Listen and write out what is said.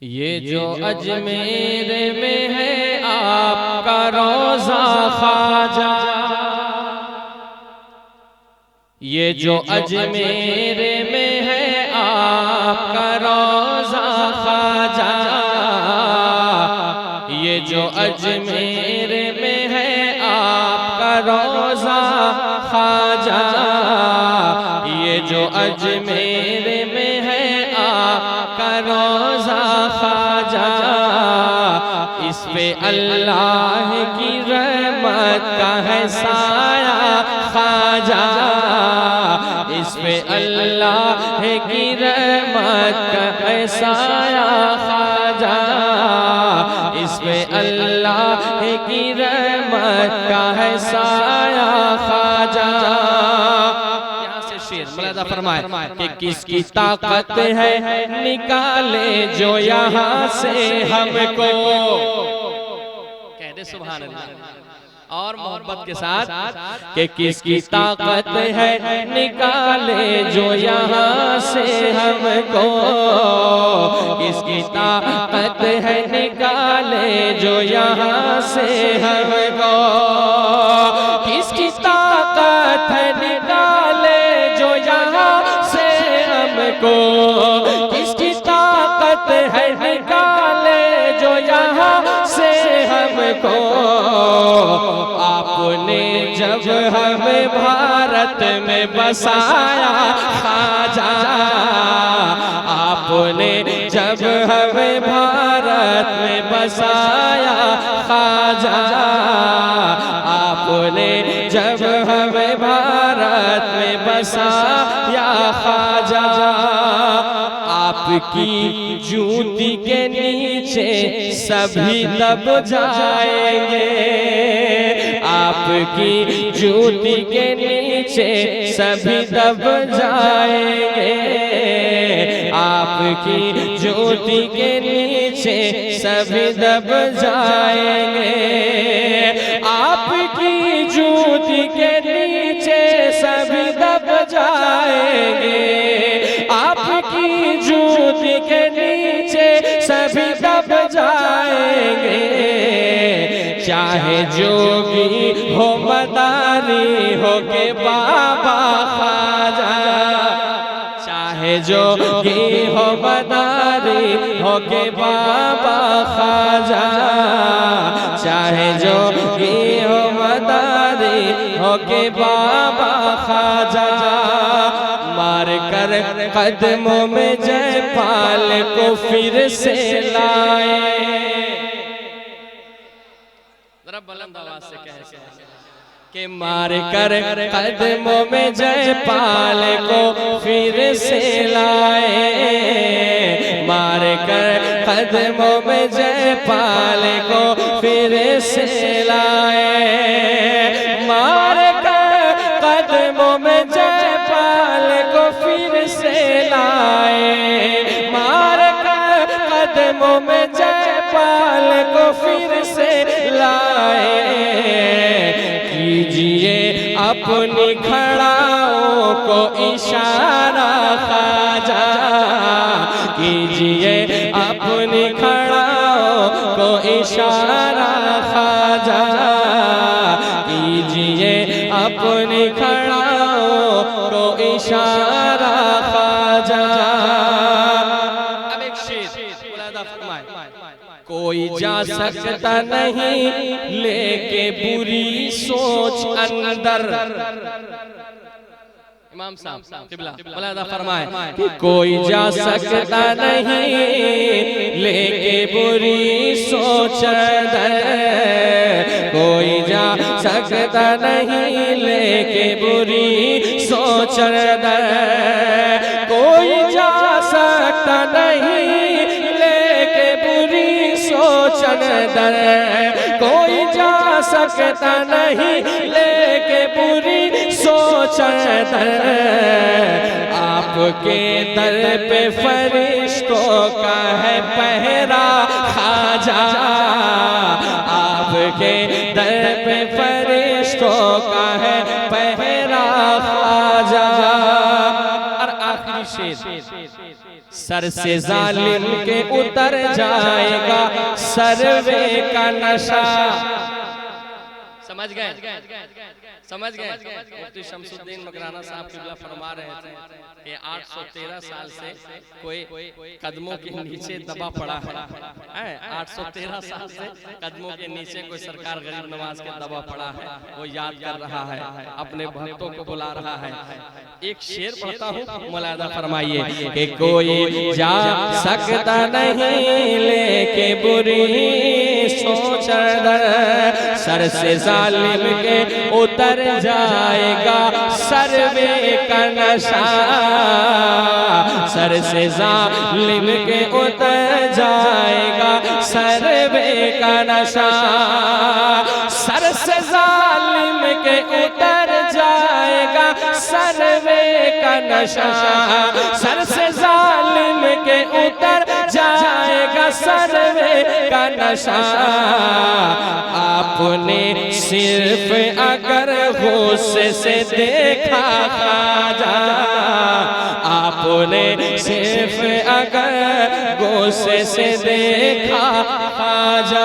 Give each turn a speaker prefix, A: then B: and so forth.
A: ये जो अजमेर में है आपका रोज़ा ख्वाजा, ये जो अजमेर में है आपका रोज़ा ख्वाजा, ये जो अजमेर में है आपका रोज़ा ख्वाजा, ये जो अजमेर में है आपका रोज़ा ख्वाजा, इस पे अल्लाह की रहमत का है साया ख्वाजा, इस पे अल्लाह की रहमत का है साया ख्वाजा, इस पे अल्लाह की रहमत का है साया ख्वाजा। यहाँ से शेर मुलादा फरमाए कि किसकी ताकत है निकाले जो यहाँ से हमको, कह दे सुभान अल्लाह और मोहब्बत के साथ कि किसकी ताकत है निकाले जो यहाँ से हमको, किसकी ताकत है निकाले जो यहाँ से हमको, किसकी ताकत है निकाले जो यहाँ से हमको, किसकी ताकत है निकाले जो यहाँ से हमको। आपने जब हमें भारत में बसाया ख्वाजा, आपने जब हमें भारत में बसाया ख्वाजा, आपने जब हमें भारत में बसाया ख्वाजा, आपकी जूती के नीचे सभी दब जाएंगे, आपकी जूती के नीचे सभी दब जाएंगे, आपकी जूती के नीचे सभी दब जाएंगे, आपकी जूती के नीचे सभी दब जाएंगे, आपकी जूती के नीचे सभी दब जाएंगे। चाहे जोगी हो मदारी हो के बाबा ख्वाजा, चाहे जोगी हो मदारी हो के बाबा ख्वाजा, चाहे जोगी हो मदारी हो के बाबा ख्वाजा, मार कर कदमों में जयपाल को फिर से लाए। जरा बुलंद आवाज से कहे कि मार कर कदमों में जयपाल को फिर से लाए, मार कर कदमों में जयपाल को फिर से लाए, मार कर कदमों में जयपाल को फिर से लाए, मार कर कदमों में जयपाल को फिर से लाए। कीजिए अपनी खड़ाओं को इशारा ख्वाजा, कीजिए अपनी खड़ाओं को इशारा ख्वाजा, कीजिए अपनी खड़ाओं को इशारा ख्वाजा। अब एक शेर मुलादा फरमाए, कोई जा सकता नहीं लेके बुरी सोच अंदर, इमाम साहब किबला मुलादा फरमाए कि कोई जा सकता नहीं लेके बुरी सोच अंदर, कोई जा सकता नहीं लेके बुरी सोच अंदर, कोई जा सकता नहीं लेके बुरी सोच अंदर, कोई जा सकता नहीं लेके बुरी सोच अंदर। आपके दर पे फरिश्तों का है पहरा ख्वाजा, आपके दर पे फरिश्तों का है पहरा ख्वाजा। और आखिरी शेर, सर से जालिम के उतर जाएगा सर्वे का नशा। समझ गए? समझ गए? मुफ्ती शमसुद्दीन मकराना साहब किबला फरमा रहे थे कि 813 साल से कोई कदमों के नीचे दबा पड़ा है। 813 साल से कदमों के नीचे कोई सरकार गरीब नवाज के दबा पड़ा है, वो याद कर रहा है, अपने भक्तों को बुला रहा है। एक शेर पढ़ता हूँ, मुलाहिजा फरमाइए कि कोई जा सकता नहीं लेके बुरी सोच सर से जालिम के उतर जाएगा सर्वे का नशा। सर से जालिम के उतर जाएगा सर्वे का नशा। सर से जालिम के उतर जाएगा सर्वे का नशा। सर से जालिम के उतर जाएगा सर्वे का नशा। आपने सिर्फ अगर होश से देखा ख्वाजा, आपने सिर्फ अगर होश से देखा ख्वाजा,